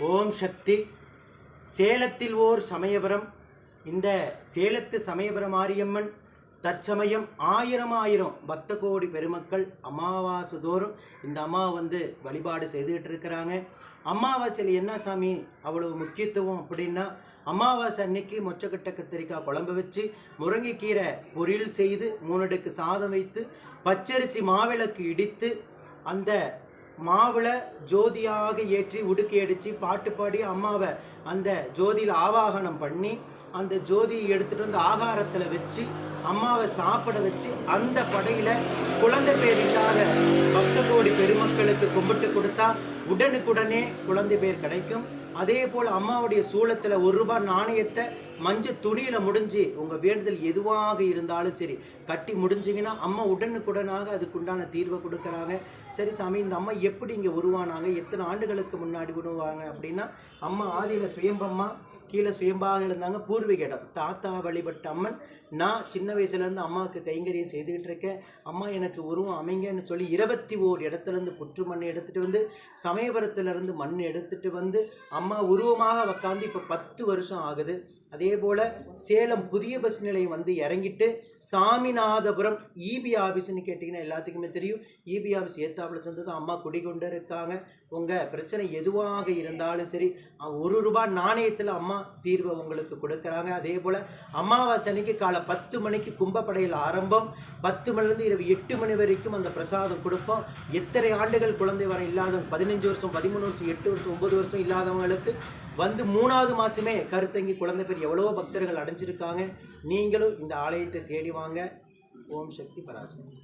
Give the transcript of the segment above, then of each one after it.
ஓம் சக்தி. சேலத்தில் ஓர் சமயபுரம். இந்த சேலத்து சமயபுரம் மாரியம்மன் தற்சமயம் ஆயிரம் பக்த கோடி பெருமக்கள் அமாவாசை தோறும் இந்த அம்மா வழிபாடு செய்துகிட்டு இருக்கிறாங்க. அமாவாசையில் என்ன சாமி அவ்வளவு முக்கியத்துவம் அப்படின்னா, அமாவாசை அன்னைக்கு மொச்சக்கட்டை கத்திரிக்காய் குழம்பு வச்சு முருங்கைக்கீரை பொரியல் செய்து 3 அடுக்கு சாதம் வைத்து பச்சரிசி மாவிளக்கு இடித்து அந்த மாவில் ஜோதியாக ஏற்றி உடுக்கி அடித்து பாட்டு பாடி அம்மாவை அந்த ஜோதியில் ஆவாகனம் பண்ணி அந்த ஜோதியை எடுத்துகிட்டு வந்து ஆகாரத்தில் வச்சு அம்மாவை சாப்பிட வச்சு அந்த படையில் குழந்தை பேர் இல்லாத பக்த கோடி பெருமக்களுக்கு கும்பிட்டு கொடுத்தா உடனுக்குடனே குழந்தை பேர் கிடைக்கும். அதே போல் அம்மாவுடைய சூளத்தில் 1 ரூபாய் நாணயத்தை மஞ்சள் துணியில் முடிஞ்சு உங்கள் வேண்டுதல் எதுவாக இருந்தாலும் சரி கட்டி முடிஞ்சிங்கன்னா அம்மா உடனுக்குடனாக அதுக்குண்டான தீர்வை கொடுக்குறாங்க. சரி சாமி, இந்த அம்மா எப்படி இங்கே உருவானாங்க, எத்தனை ஆண்டுகளுக்கு முன்னாடி உருவாங்க அப்படின்னா, அம்மா ஆதியில் சுயம்பம்மா, கீழே சுயம்பாக இருந்தாங்க. பூர்வீக இடம் தாத்தா வழிபட்ட அம்மன். நான் சின்ன வயசுலேருந்து அம்மாவுக்கு கைங்கரியம் செய்துக்கிட்டு இருக்கேன். அம்மா எனக்கு உருவம் அமைங்கன்னு சொல்லி 21 இடத்துலேருந்து புற்று மண் எடுத்துகிட்டு வந்து சமயபுரத்துலேருந்து மண் எடுத்துகிட்டு வந்து அம்மா உருவமாக உக்காந்து இப்போ 10 வருஷம் ஆகுது. அதே போல் சேலம் புதிய பஸ் நிலையம் இறங்கிட்டு சாமிநாதபுரம் இபி ஆஃபீஸ்ன்னு கேட்டிங்கன்னா எல்லாத்துக்குமே தெரியும். இபி ஆஃபீஸ் ஏத்தாப்பில் சேர்ந்தது அம்மா குடிகொண்டு இருக்காங்க. உங்கள் பிரச்சனை எதுவாக இருந்தாலும் சரி 1 ரூபாய் நாணயத்தில் அம்மா தீர்வை உங்களுக்கு கொடுக்குறாங்க. அதே போல் அமாவாசை அன்னைக்கு காலை 10 மணிக்கு கும்பப்படையில் ஆரம்பம். 10 மணிலேருந்து இரவு 8 மணி வரைக்கும் அந்த பிரசாதம் கொடுப்போம். எத்தனை ஆண்டுகள் குழந்தை வர இல்லாதவங்க 15 வருஷம் 13 வருஷம் 8 வருஷம் 9 வருஷம் இல்லாதவங்களுக்கு 3வது மாதமே கருத்தங்கி குழந்தை பேர் எவ்வளோ பக்தர்கள் அடைஞ்சிருக்காங்க. நீங்களும் இந்த ஆலயத்தை தேடி வாங்க. ஓம் சக்தி பராசக்தி.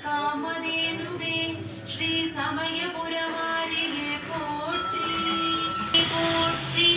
காமதேனுவே ஸ்ரீ சமயபுரமாரியே போற்றி போற்றி.